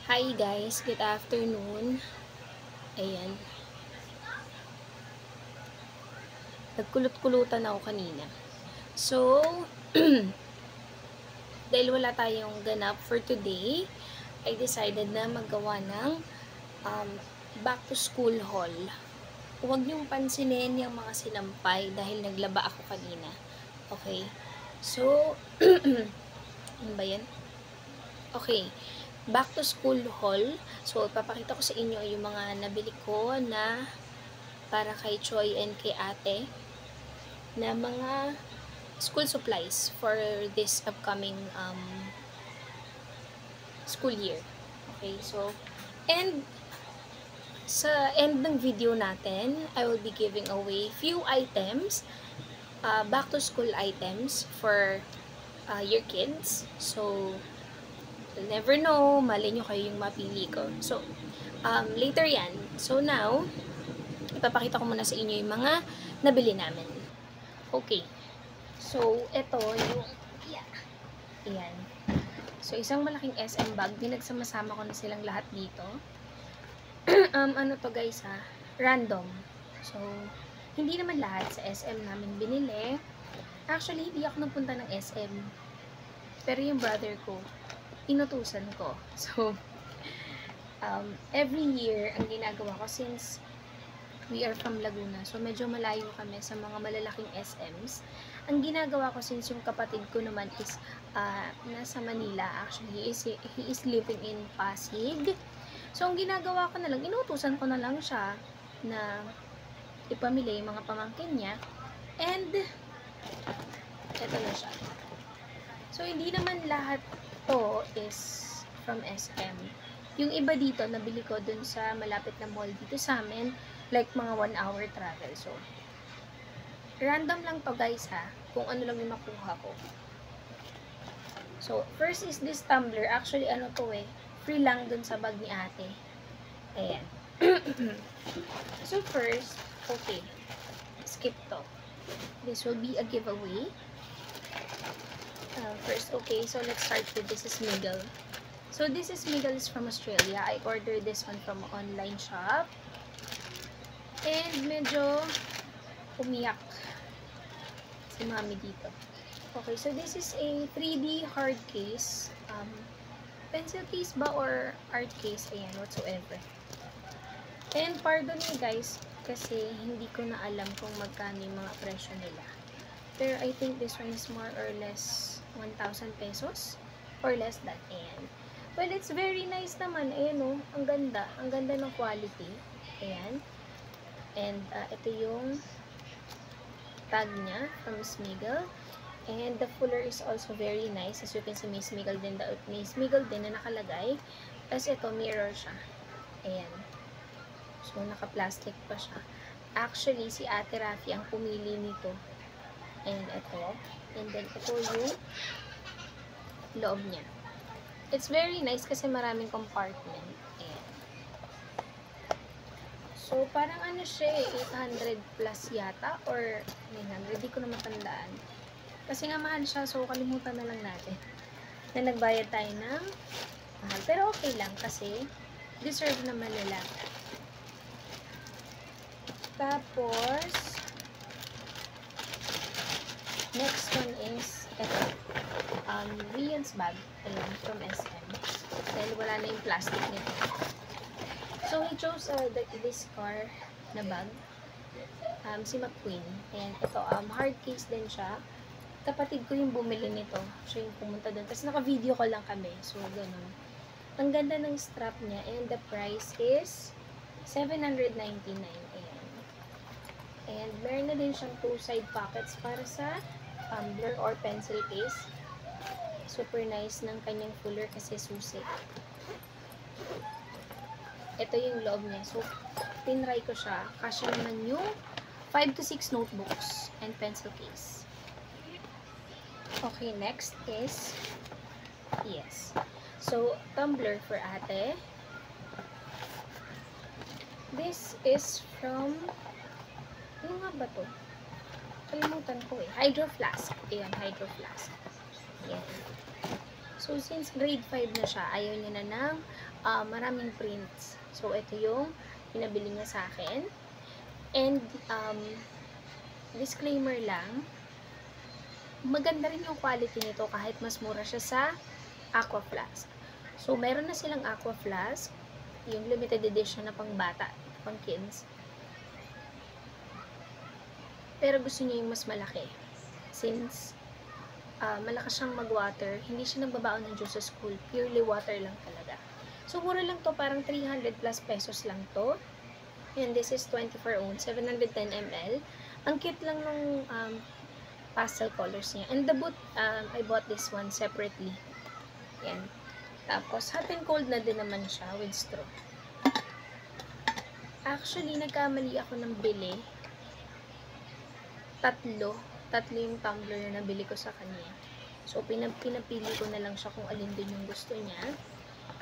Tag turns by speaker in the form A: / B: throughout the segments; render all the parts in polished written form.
A: Hi guys, good afternoon. Ayan, nagkulot-kulutan ako kanina. So, dahil wala tayong ganap for today, I decided na maggawa ng back to school haul. Huwag niyong pansinin yung mga sinampay dahil naglaba ako kanina. Okay? So, ano ba yan? Okay. Back to school haul. So, ipapakita ko sa inyo yung mga nabili ko na para kay Choi and kay ate na mga school supplies for this upcoming school year. Okay, so, and sa end ng video natin, I will be giving away few items, back to school items for your kids. So, you'll never know, mali nyo kayo yung mapili ko. So, later yan. So, now, ipapakita ko muna sa inyo yung mga nabili namin. Okay. So, ito yung, ayan. So, isang malaking SM bag. Pinagsama-sama ko na silang lahat dito. Ano to guys ha? Random. So, hindi naman lahat sa SM namin binili. Actually, hindi ako nagpunta ng SM. Pero yung brother ko, inutusan ko. So, every year, ang ginagawa ko since we are from Laguna. So, medyo malayo kami sa mga malalaking SMs. Ang ginagawa ko, since yung kapatid ko naman is nasa Manila. Actually, he is living in Pasig. So, ang ginagawa ko na lang, inutusan ko na lang siya na ipamili yung mga pamangkin niya. And, eto na siya. So, hindi naman lahat to is from SM. Yung iba dito, nabili ko dun sa malapit na mall dito sa amin. Like, mga 1 hour travel. So, random lang to guys ha. Kung ano lang yung makuha ko. So, first is this tumbler. Actually, ano to free lang dun sa bag ni ate. Ayan. So, first, okay. Skip to. This will be a giveaway. First, okay. So, let's start with this is Smiggle. So, this is Smiggle is from Australia. I ordered this one from online shop. And medyo umiyak si mami dito. Okay, so this is a 3D hard case. Pencil case ba or art case? Ayan, whatsoever. And pardon me guys, kasi hindi ko na alam kung magkano yung mga presyo nila. Pero I think this one is more or less 1,000 pesos or less than. Ayan. Well, it's very nice naman. Ayan o, ang ganda. Ang ganda ng quality. Ayan. And ito yung tag niya from Smiggle. And the fuller is also very nice. As you can see, may Smiggle din na nakalagay. Tapos ito, mirror siya. Ayan. So, naka-plastic pa siya. Actually, si Ate Rafi ang pumili nito. And ito. And then, ito yung loob niya. It's very nice kasi maraming compartment. Ayan. So, parang ano siya 800 plus yata or 900. Di ko na matandaan. Kasi nga mahal siya, so kalimutan na lang natin na nagbayad tayo ng mahal. Pero okay lang kasi deserve naman nila. Tapos, next one is ito. Rion's bag. Ayan, from SM. Dahil wala na yung plastic nito. So, he chose this car na bag. Si McQueen. Ayan, ito. Hard case din siya. Kapatid ko yung bumili nito. Siya yung pumunta doon. Tapos naka-video ko lang kami. So, ganun. Ang ganda ng strap niya. And the price is 799. Ayan. And meron na din siyang 2 side pockets para sa tumbler or pencil case. Super nice ng kanyang fuller kasi susi. Ito yung loob niya. So, tinry ko siya. Kasya naman yung 5 to 6 notebooks and pencil case. Okay, next is, yes. So, tumbler for ate. This is from, ano nga ba to? Kalimutan ko Hydro Flask. Ayan, Hydro Flask. Ayan. So, since grade 5 na siya, ayaw niya na ng maraming prints. So, ito yung pinabili niya sa akin. And, disclaimer lang, maganda rin yung quality nito kahit mas mura siya sa Aqua Flask. So, meron na silang Aqua Flask, yung limited edition na pang bata, pang kids. Pero gusto niya yung mas malaki. Since malakas siyang mag-water, hindi siya nagbabaon ng juice sa school. Purely water lang talaga. So, mura lang to. Parang 300 plus pesos lang to. And this is 24 ounce, 710 ml. Ang cute lang nung pastel colors niya. And the boot, I bought this one separately. Yan. Tapos, hot and cold na din naman siya with straw. Actually, nagkamali ako ng bili. Tatlo yung tumbler na nabili ko sa kanya. So, pinapili ko na lang siya kung alin din yung gusto niya.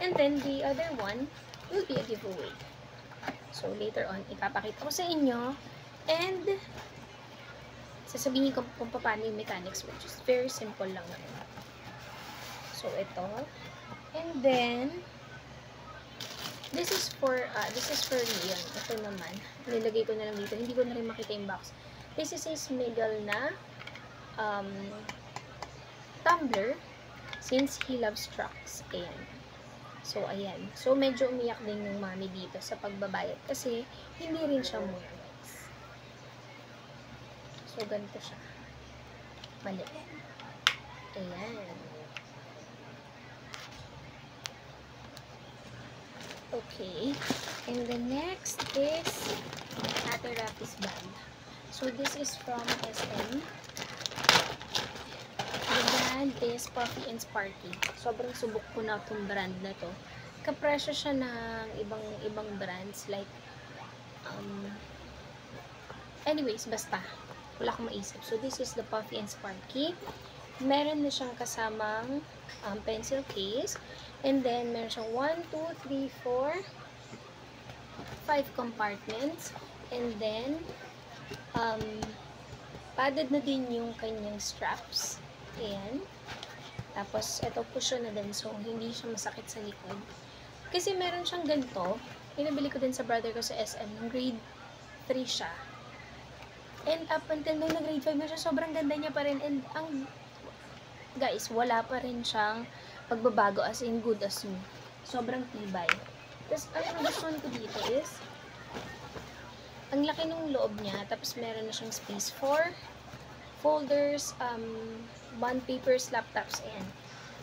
A: And then, the other one will be a giveaway. So, later on, ipapakita ko sa inyo. And, sasabihin ko kung paano yung mechanics, which is very simple lang naman. So, ito. And then, this is for Leon. Ito naman. Nilagay ko na lang dito. Hindi ko na rin makita yung box. This is a Smiggle na tumbler since he loves trucks. Ayan. So, ayan. So, medyo umiyak din yung mami dito sa pagbabayad kasi hindi rin siya mura, guys. So, ganito siya. Mali. Ayan. Okay. And the next is Ate Rapi's bag. So, this is from SM. The brand is Puffy and Sparky. Sobrang subok ko na itong brand na to. Kapresyo siya ng ibang brands. Like, anyways, basta. Wala akong maisip. So, this is the Puffy and Sparky. Meron na siyang kasamang pencil case. And then, meron siyang 1, 2, 3, 4, 5 compartments. And then, padded na din yung kanyang straps. Ayan. Tapos, ito cushion na din. So, hindi siya masakit sa likod. Kasi meron siyang ganito. Pinabili ko din sa brother ko sa SM. Nung grade 3 siya. And up until nung grade 5 na siya, sobrang ganda niya pa rin. And guys, wala pa rin siyang pagbabago as in good as new. Sobrang tibay. Tapos, ang gustuhan ko dito is, ang laki ng loob niya, tapos meron na siyang space for folders, bond papers, laptops, ayan.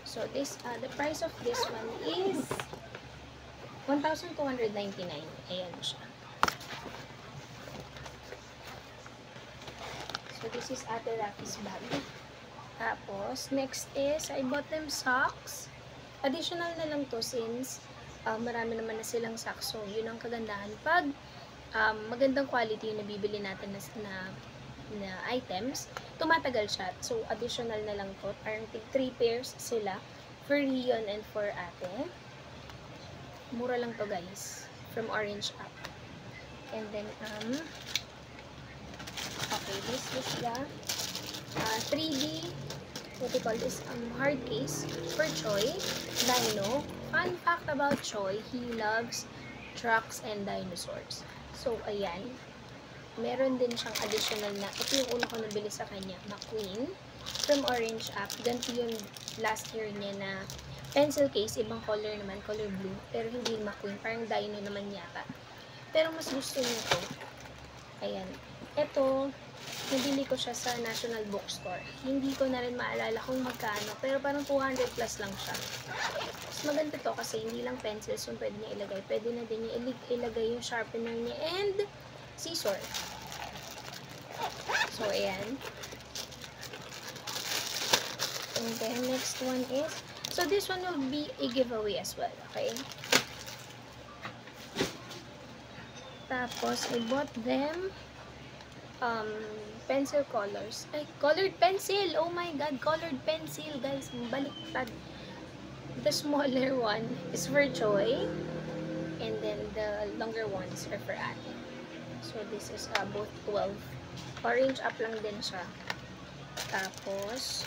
A: So, this, the price of this one is 1,299. Ayan siya. So, this is Ate Rapi's bag. Tapos, next is, I bought them socks. Additional na lang to since marami naman na silang socks. So, yun ang kagandahan. Pag magandang quality yung nabibili natin na items, tumatagal siya. So, additional na lang to. Parang 3 pairs sila for Leon and for Ate. Mura lang to, guys. From Orange App. And then, okay, this is the 3D, what do you call this, hard case for Choi Dino. Fun fact about Choi, he loves trucks and dinosaurs. So, ayan. Meron din siyang additional na, ito yung una ko nabili sa kanya, McQueen from Orange App. Ganito yung last year niya na pencil case, ibang color naman, color blue. Pero hindi McQueen, parang dino naman yata. Pero mas gusto niya ito. Ayan. Ito, nabili ko siya sa National Bookstore. Hindi ko na rin maalala kung magkano, pero parang 200 plus lang siya. Mas maganda to kasi hindi lang pencils yung pwede niya ilagay. Pwede na din niya ilagay yung sharpener niya and scissor. So, ayan. And then, next one is, so this one will be a giveaway as well, okay? Tapos, I bought them pencil colors. Ay, colored pencil! Oh my god, colored pencil, guys. Baliktad. The smaller one is for Choi. And then, the longer ones are for Ate. So, this is both 12. Orange up lang din siya. Tapos,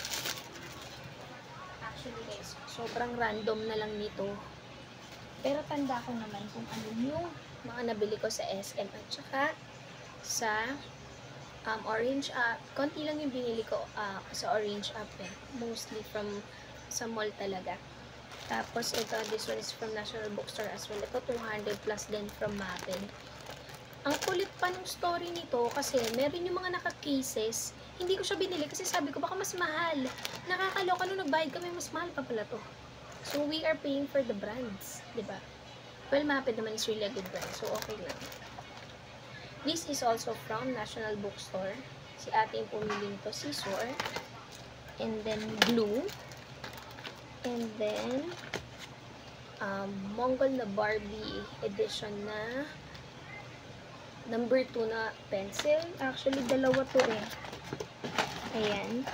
A: Actually guys, sobrang random na lang nito. Pero tanda ko naman kung ano yung mga nabili ko sa SM at saka sa Orange App. Konti lang yung binili ko sa Orange App eh. Mostly from sa mall talaga. Tapos ito, this one is from National Bookstore as well. Ito 200 plus din from Mappin. Ang kulit pa ng story nito kasi meron yung mga naka-cases. Hindi ko siya binili kasi sabi ko baka mas mahal. Nakakaloka nung nagbayad kami, mas mahal pa pala to. So we are paying for the brands, 'di ba? Well, Mappin naman is really a good brand. So okay lang. This is also from National Bookstore. Si ate yung pumili nito, Scissor. And then Blue. And then Mongol na Barbie edition na number 2 na pencil. Actually, dalawa to eh. Ayan.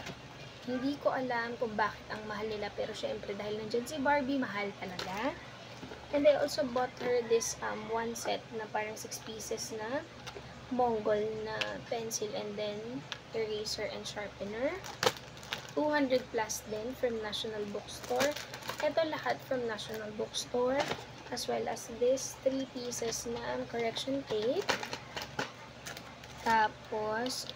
A: Hindi ko alam kung bakit ang mahal nila. Pero syempre, dahil nandyan si Barbie, mahal talaga. And I also bought her this one set na parang 6 pieces na Mongol na pencil and then eraser and sharpener. 200 plus din from National Bookstore. Ito lahat from National Bookstore. As well as this 3 pieces na correction tape. Tapos,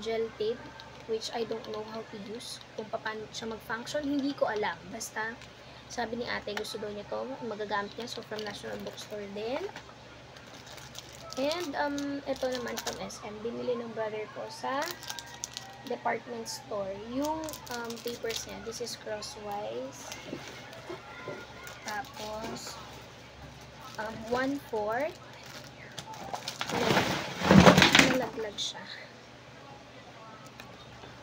A: gel tape, which I don't know how to use. Kung paano siya mag-function, hindi ko alam. Basta, sabi ni ate, gusto daw niya to, magagamit niya. So, from National Bookstore din. And, ito naman from SM. Binili ng brother ko sa department store. Yung papers niya, this is crosswise. Tapos, 1/4. Nalaglag siya.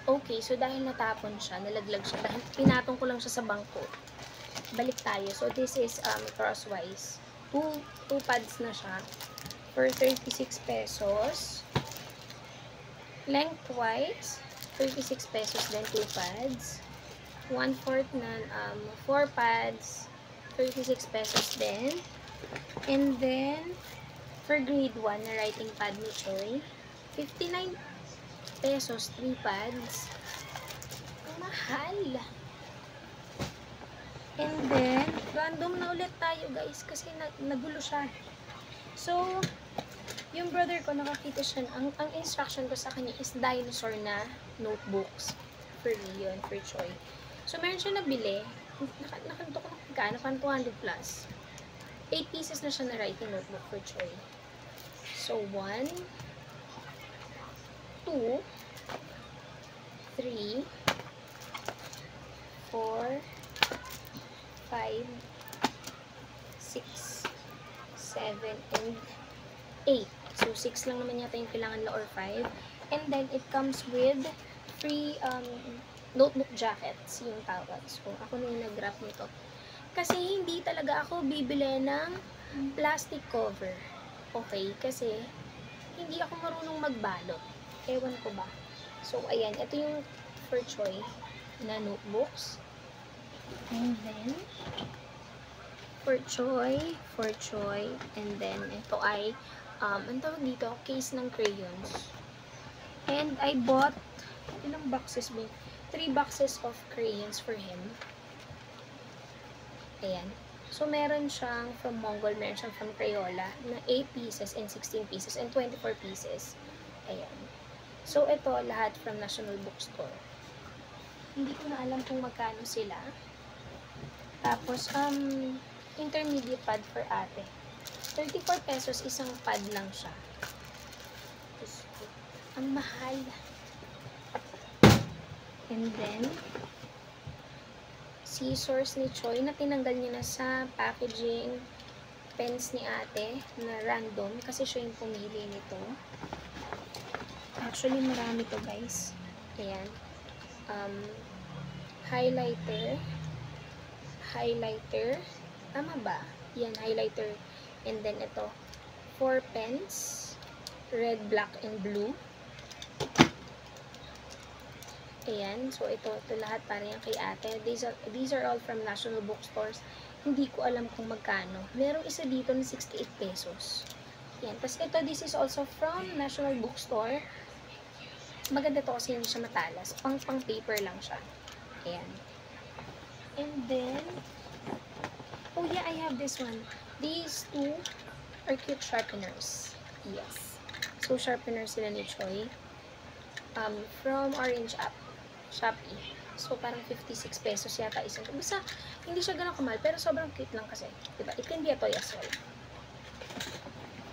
A: Okay, so dahil natapon siya, nalaglag siya. Dahil pinatong ko lang siya sa bangko. Balik tayo. So, this is crosswise. Two pads na siya. For 36 pesos. Lengthwise, 36 pesos din, 2 pads. 1/4 na 4 pads, 36 pesos din. And then, for grade 1 na writing pad ni Choi, 59 pesos, 3 pads. Ang mahal. And then, random na ulit tayo guys kasi nagulo siya. So, yung brother ko, nakakita siya, ang instruction ko sa kanya is dinosaur na notebooks for Leon, for Choi. So, meron siya nabili. Nakanto ko na kano, 200 plus. 8 pieces na siya na writing notebook for Choi. So, 1, 2, 3, 4, 5, 6, 7, and 8. So, 6 lang naman yata yung kailangan na or 5. And then, it comes with free notebook jackets, yung tawag. So, ako na yung nag-wrap nito. Kasi, hindi talaga ako bibili ng plastic cover. Okay? Kasi, hindi ako marunong magbalot. Ewan ko ba. So, ayan. Ito yung for Choi na notebooks. And then, for Choi, and then, ito ay ang tawag dito, case ng crayons. And I bought, ilang boxes ba? 3 boxes of crayons for him. Ayan. So, meron siyang from Mongol, meron siyang from Crayola na 8 pieces and 16 pieces and 24 pieces. Ayan. So, ito lahat from National Bookstore. Hindi ko na alam kung magkano sila. Tapos, intermediate pad for ate. 34 pesos, isang pad lang siya. Ang mahal. And then, scissors ni Choi na tinanggal niya na sa packaging. Pens ni ate na random kasi siya yung pumili nito. Actually, marami to guys. Ayan. Highlighter. Tama ba? Yan, highlighter. And then, ito. 4 pens. Red, black, and blue. Ayan. So, ito lahat para yan kay ate. These are all from National Bookstores. Hindi ko alam kung magkano. Merong isa dito na 68 pesos. Ayan. Tapos, ito, this is also from National Bookstore. Maganda to kasi hindi siya matalas. Pang paper lang siya. Ayan. And then, oh yeah, I have this one. These two are cute sharpeners. Yes. So, sharpener sila ni Choi. From Orange app. Shopee. So, parang 56 pesos yata isang. Basta, hindi siya ganun kamahal, pero sobrang cute lang kasi. Diba? It can be a toy as well.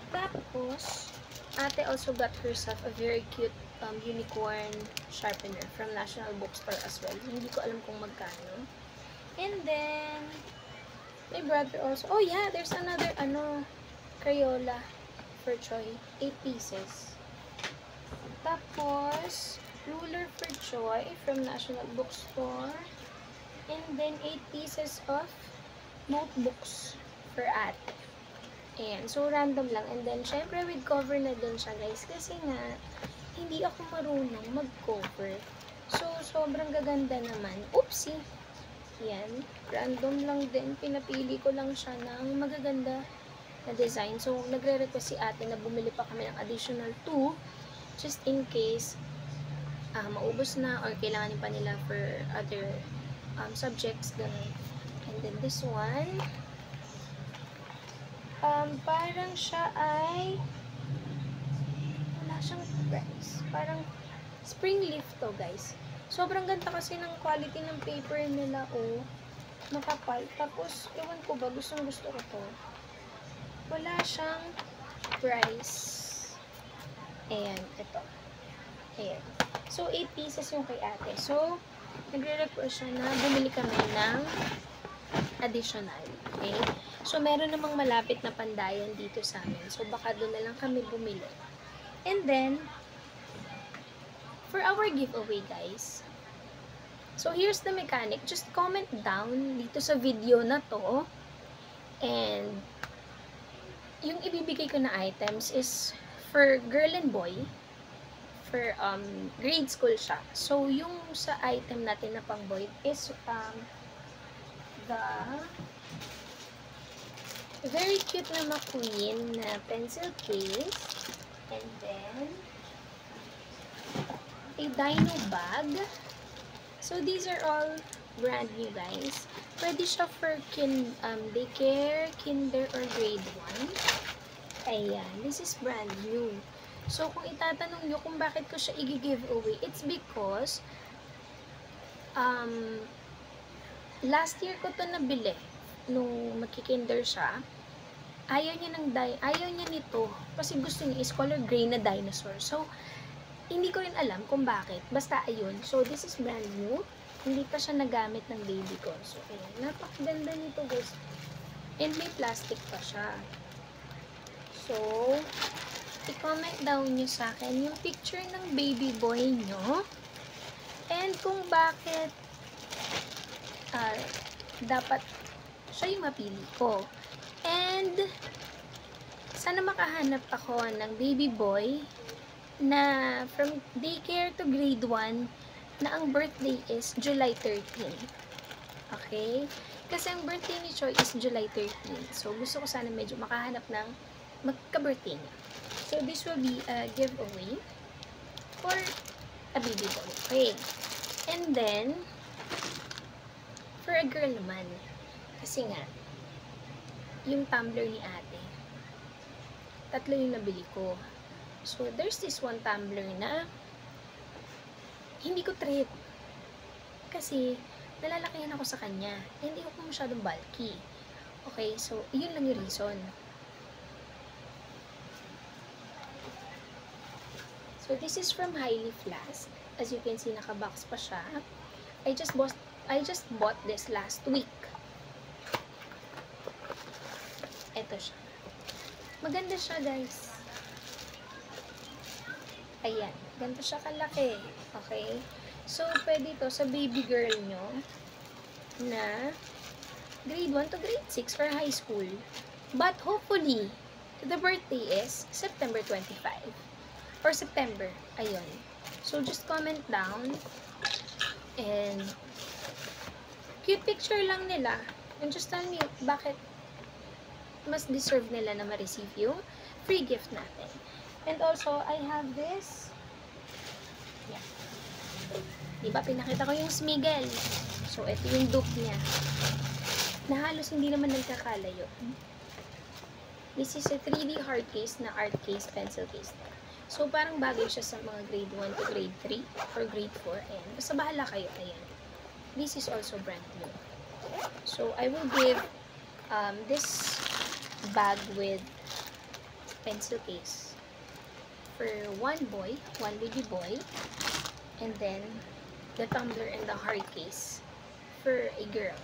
A: Tapos, ate also got herself a very cute unicorn sharpener from National Bookstore as well. Hindi ko alam kung magkano. And then, my brother also, oh yeah, there's another, Crayola for Choi. 8 pieces. Tapos, ruler for Choi from National Bookstore. And then, 8 pieces of notebooks for ate. Ayan. So, random lang. And then, syempre, with cover na din siya, guys. Kasi nga, hindi ako marunong mag-cover. So, sobrang gaganda naman. Oopsie! Ayan. Random lang din. Pinapili ko lang siya ng magaganda na design. So, nagre-request si ate na bumili pa kami ng additional 2 just in case maubos na or kailanganin pa nila for other subjects. Ganun. And then, this one, parang siya ay wala siyang price. Parang spring leaf to, guys. Sobrang ganda kasi ng quality ng paper nila, oh. Makapal. Tapos, ewan ko ba, gusto ko to. Wala siyang price. Ayan, ito. Ayan. So, 8 pieces yung kay ate. So, nagre-request siya na bumili kami ng additional. Okay? So, meron namang malapit na pandayan dito sa amin. So, baka doon na lang kami bumili. And then, for our giveaway, guys, so, here's the mechanic. Just comment down dito sa video na to. And, yung ibibigay ko na items is for girl and boy. For, grade school siya. So, yung sa item natin na pang boy is, the very cute na McQueen na pencil case. And then, a dino bag. So, these are all brand new, guys. Pwede siya for daycare, kinder, or grade 1. Ayan. This is brand new. So, kung itatanong nyo kung bakit ko siya i-giveaway, it's because last year ko to nabili nung magkikinder siya. Ayaw niya nito kasi gusto niya is color gray na dinosaur. So, hindi ko rin alam kung bakit. Basta, ayun. So, this is brand new. Hindi pa siya nagamit ng baby ko. So, ayun. Napakaganda nito, guys. And may plastic pa siya. So, i-comment down nyo sa akin yung picture ng baby boy nyo. And kung bakit dapat siya yung mapili ko. And, sana makahanap ako ng baby boy na from daycare to grade 1 na ang birthday is July 13. Okay? Kasi ang birthday ni Choi is July 13. So, gusto ko sana medyo makahanap ng magka-birthday niya. So, this will be a giveaway for a baby boy. Okay. And then, for a girl naman, kasi nga, yung tumbler ni ate, 3 yung nabili ko. So, there's this one tumbler na hindi ko trip. Kasi, nalalakihan ako sa kanya. Hindi ako masyadong bulky. Okay, so, yun lang yung reason. So, this is from Highly Flask. As you can see, naka-box pa siya. I just bought this last week. Ito siya. Maganda siya, guys. Ayan. Ganito siya kalaki. Okay? So, pwede ito sa baby girl nyo na grade 1 to grade 6 or high school. But, hopefully, the birthday is September 25. Or September. Ayun. So, just comment down. And, cute picture lang nila. And just tell me bakit mas deserve nila na ma-receive yung free gift natin. And also, I have this. Yeah. Diba, pinakita ko yung Smigel. So, ito yung dupe niya. Na halos hindi naman nagkakalayo. This is a 3D hard case na art case, pencil case. So, parang bagay siya sa mga grade 1 to grade 3 or grade 4. Ayan. Basta bahala kayo. Ayan. This is also brand new. So, I will give this bag with pencil case for one boy, one baby boy, and then the tumbler and the hard case for a girl.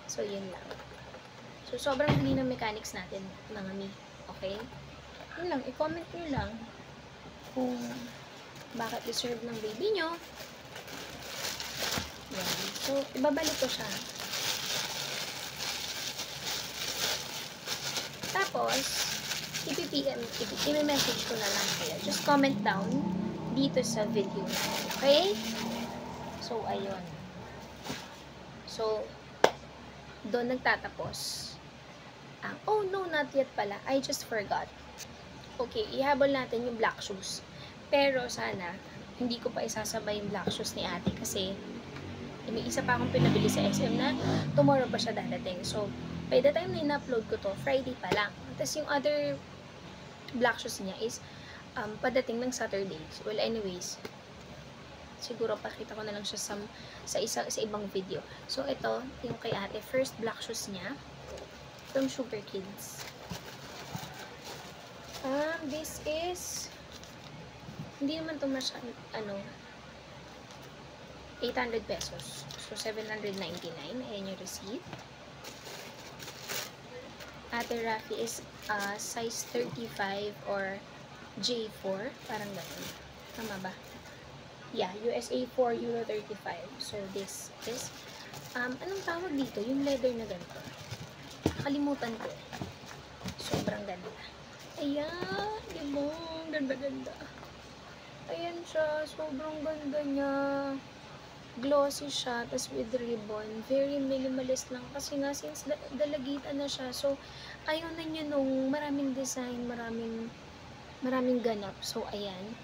A: So, yun lang. So, sobrang dali ng mechanics natin, mga mi. Okay? Yun lang. I-comment nyo lang kung bakit deserve ng baby nyo. Yan. So, ibabalik ko siya. Tapos, i-message ko na lang kayo. Just comment down dito sa video na. Okay? So, ayun. So, doon nagtatapos. Oh no, not yet pala. I just forgot. Okay, ihabol natin yung black shoes. Pero sana, hindi ko pa isasabay yung black shoes ni ate kasi may isa pa akong pinabili sa SM na tomorrow pa siya dadating. So, by the time na in-upload ko to, Friday pa lang. Tapos yung other black shoes niya is padating ng Saturday. Well, anyways, siguro pakita ko na lang siya sa ibang video. So, ito, yung kay ate, first black shoes niya from Sugar Kids. This is hindi naman ito 800 pesos. So, 799. Ayan yung receipt. Ate Rafi is size 35 or J4. Parang ganun. Tama ba? Yeah, USA 4, Euro 35. So, this is, anong tawag dito? Yung leather na ganito. Nakalimutan ko. Sobrang ganda. Ayan, diba? Ganda-ganda. Ayan siya. Sobrang ganda niya. Glossy siya. Tapos with ribbon. Very minimalist lang. Kasi nga, since dalagitan na siya. So, ayaw na niya nung maraming design, maraming ganap. So, ayan.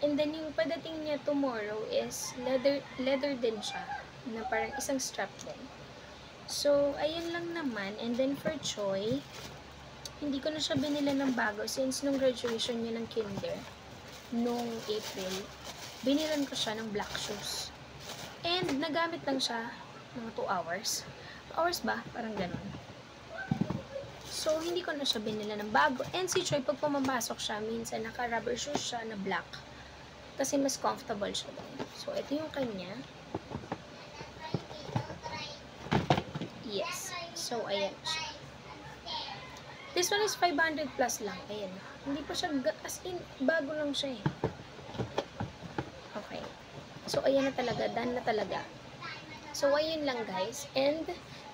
A: And then, yung padating niya tomorrow is leather din siya. Na parang isang strap din. So, ayun lang naman. And then, for Choi, hindi ko na siya binila ng bago since nung graduation niya ng kinder, nung April, binilan ko siya ng black shoes. And, nagamit lang siya mga 2 hours. 2 hours ba? Parang ganun. So, hindi ko na siya binila ng bago. And si Choi, pag pumapasok siya, minsan naka-rubber shoes siya na black. Kasi mas comfortable siya doon. So, ito yung kanya. Yes. So, ayan siya. This one is 500 plus lang. Ayan. Hindi pa siya, as in, bago lang siya eh. Okay. So, ayan na talaga. Done na talaga. So, ayun lang guys. And,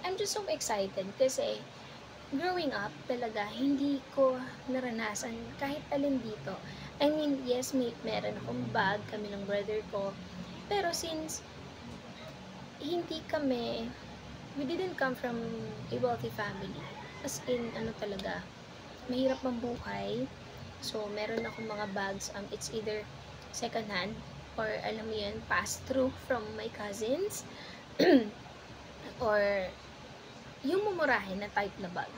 A: I'm just so excited kasi, growing up, talaga, hindi ko naranasan kahit alin dito. I mean, yes, meron akong bag, kami ng brother ko. Pero since, we didn't come from a wealthy family. As in, talaga, mahirap ang buhay. So, meron akong mga bags, it's either second hand, or alam mo yun, pass-through from my cousins, or yung mumurahin na type na bag.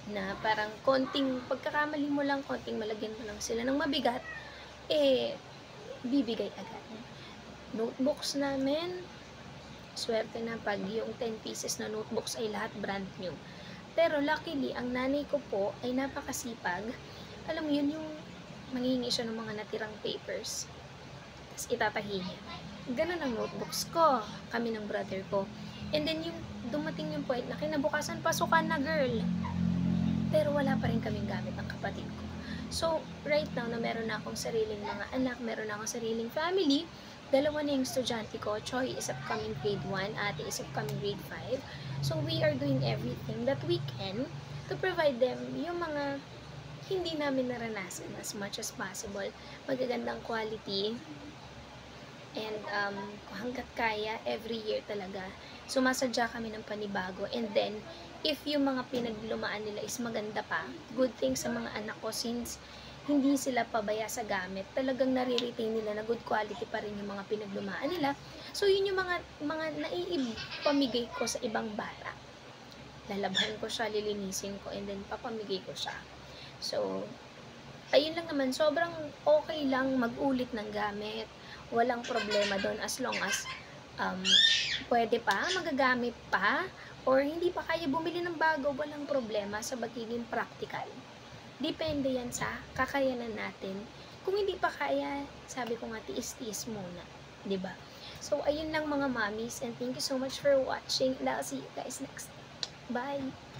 A: Na parang konting, pagkakamali mo lang, konting malagyan mo lang sila ng mabigat, bibigay agad. Notebooks namin, swerte na pag yung 10 pieces na notebooks ay lahat brand new. Pero luckily, ang nanay ko po ay napakasipag. Alam mo yun, yung manghihingi siya ng mga natirang papers. Tapos itatahi niya. Ganun ang notebooks ko, kami ng brother ko. And then yung dumating yung point na kinabukasan, pasukan na girl. Pero wala pa rin kaming gamit ng kapatid ko. So, right now na meron na akong sariling mga anak, meron na akong sariling family, dalawa na yung estudyante ko, Choi is upcoming grade 1, ate is upcoming grade 5. So, we are doing everything that we can to provide them yung mga hindi namin naranasan as much as possible. Magagandang quality. And hanggat kaya, every year talaga, sumasadya kami ng panibago. And then, if yung mga pinaglumaan nila is maganda pa, good thing sa mga anak ko since hindi sila pabaya sa gamit. Talagang nare-retain nila na good quality pa rin yung mga pinaglumaan nila. So, yun yung mga naiipamigay ko sa ibang bata. Lalabhan ko siya, lilinisin ko, and then papamigay ko siya. So, ayun lang naman, sobrang okay lang mag-ulit ng gamit. Walang problema doon as long as pwede pa, magagamit pa, or hindi pa kaya bumili ng bago, walang problema sa pagiging practical. Depende yan sa kakayanan natin. Kung hindi pa kaya, sabi ko nga, tiis-tiis muna. 'Di ba? So, ayun lang mga mommies, and thank you so much for watching, and I'll see you guys next. Bye!